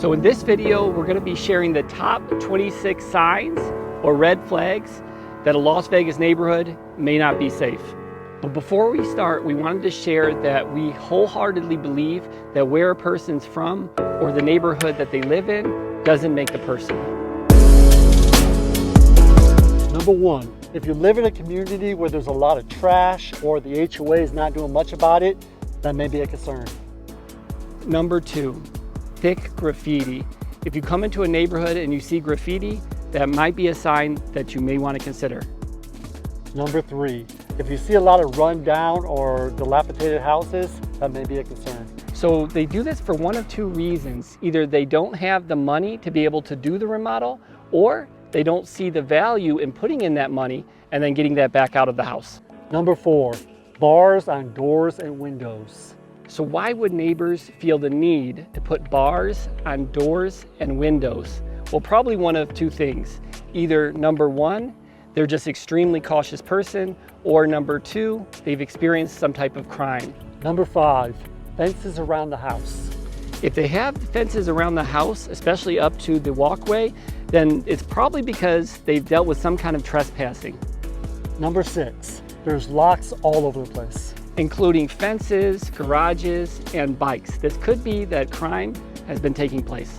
So in this video, we're going to be sharing the top 26 signs or red flags that a Las Vegas neighborhood may not be safe. But before we start, we wanted to share that we wholeheartedly believe that where a person's from or the neighborhood that they live in doesn't make the person. Number one, if you live in a community where there's a lot of trash or the HOA is not doing much about it, that may be a concern. Number two, thick graffiti. If you come into a neighborhood and you see graffiti, that might be a sign that you may want to consider. Number three, if you see a lot of run-down or dilapidated houses, that may be a concern. So they do this for one of two reasons. Either they don't have the money to be able to do the remodel, or they don't see the value in putting in that money and then getting that back out of the house. Number four, bars on doors and windows. So why would neighbors feel the need to put bars on doors and windows? Well, probably one of two things. Either number one, they're just extremely cautious person, or number two, they've experienced some type of crime. Number five, fences around the house. If they have fences around the house, especially up to the walkway, then it's probably because they've dealt with some kind of trespassing. Number six, there's locks all over the place, including fences, garages, and bikes. This could be that crime has been taking place.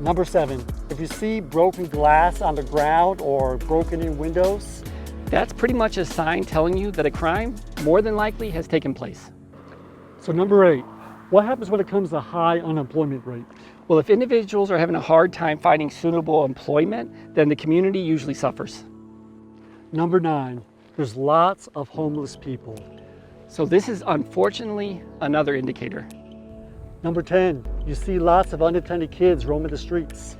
Number seven, if you see broken glass on the ground or broken in windows, that's pretty much a sign telling you that a crime more than likely has taken place. So number eight, what happens when it comes to high unemployment rate? Well, if individuals are having a hard time finding suitable employment, then the community usually suffers. Number nine, there's lots of homeless people. So this is unfortunately another indicator. Number 10, you see lots of unattended kids roaming the streets.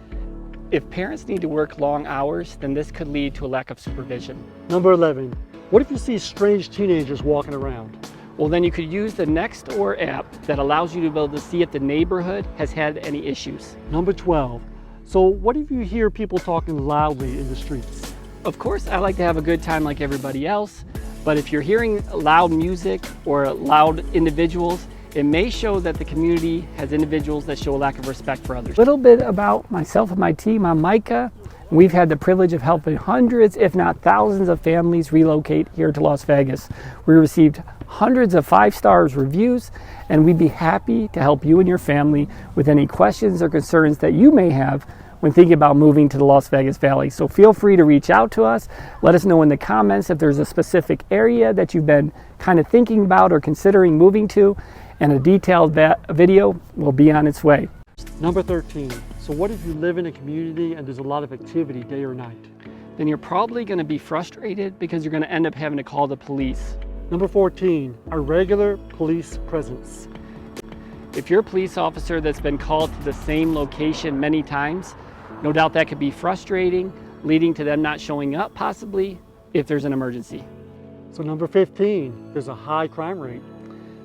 If parents need to work long hours, then this could lead to a lack of supervision. Number 11, what if you see strange teenagers walking around? Well, then you could use the Nextdoor app that allows you to be able to see if the neighborhood has had any issues. Number 12, so what if you hear people talking loudly in the streets? Of course, I like to have a good time like everybody else, but if you're hearing loud music or loud individuals, it may show that the community has individuals that show a lack of respect for others. A little bit about myself and my team. I'm Micah. We've had the privilege of helping hundreds, if not thousands of families relocate here to Las Vegas. We received hundreds of 5-star reviews, and we'd be happy to help you and your family with any questions or concerns that you may have when thinking about moving to the Las Vegas Valley. So feel free to reach out to us. Let us know in the comments if there's a specific area that you've been kind of thinking about or considering moving to, and a detailed video will be on its way. Number 13, so what if you live in a community and there's a lot of activity day or night? Then you're probably going to be frustrated because you're going to end up having to call the police. Number 14, irregular police presence. If you're a police officer that's been called to the same location many times, no doubt that could be frustrating, leading to them not showing up possibly if there's an emergency. So number 15, there's a high crime rate.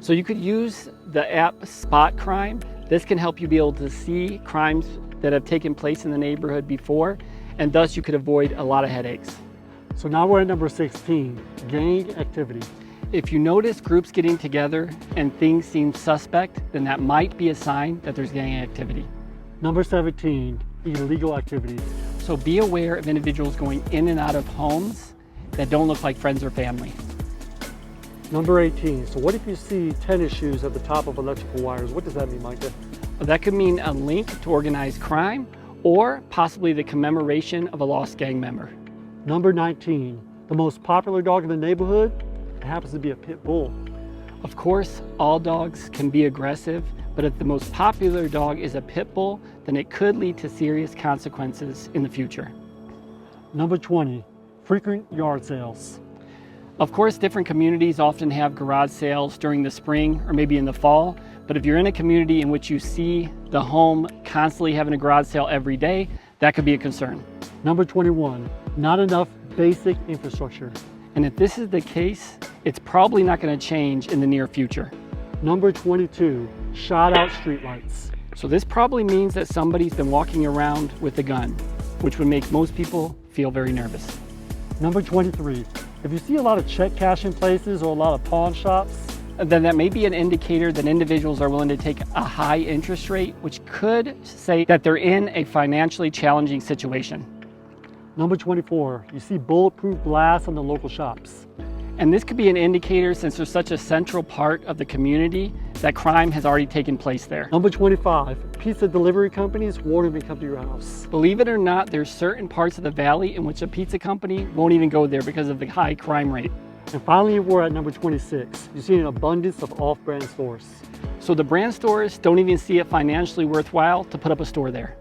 So you could use the app Spot Crime. This can help you be able to see crimes that have taken place in the neighborhood before, and thus you could avoid a lot of headaches. So now we're at number 16, gang activity. If you notice groups getting together and things seem suspect, then that might be a sign that there's gang activity. Number 17, illegal activity. So be aware of individuals going in and out of homes that don't look like friends or family. Number 18, so what if you see tennis shoes at the top of electrical wires? What does that mean, Micah? Well, that could mean a link to organized crime or possibly the commemoration of a lost gang member. Number 19, the most popular dog in the neighborhood, it happens to be a pit bull. Of course, all dogs can be aggressive, but if the most popular dog is a pit bull, then it could lead to serious consequences in the future. Number 20, frequent yard sales. Of course, different communities often have garage sales during the spring or maybe in the fall, but if you're in a community in which you see the home constantly having a garage sale every day, that could be a concern. Number 21, not enough basic infrastructure. And if this is the case, it's probably not going to change in the near future. Number 22, shot out streetlights. So this probably means that somebody's been walking around with a gun, which would make most people feel very nervous. Number 23, if you see a lot of check cashing places or a lot of pawn shops, then that may be an indicator that individuals are willing to take a high interest rate, which could say that they're in a financially challenging situation. Number 24, you see bulletproof glass on the local shops. And this could be an indicator, since they're such a central part of the community, that crime has already taken place there. Number 25, pizza delivery companies won't even come to your house. Believe it or not, there's certain parts of the valley in which a pizza company won't even go there because of the high crime rate. And finally, we're at number 26. You see an abundance of off-brand stores. So the brand stores don't even see it financially worthwhile to put up a store there.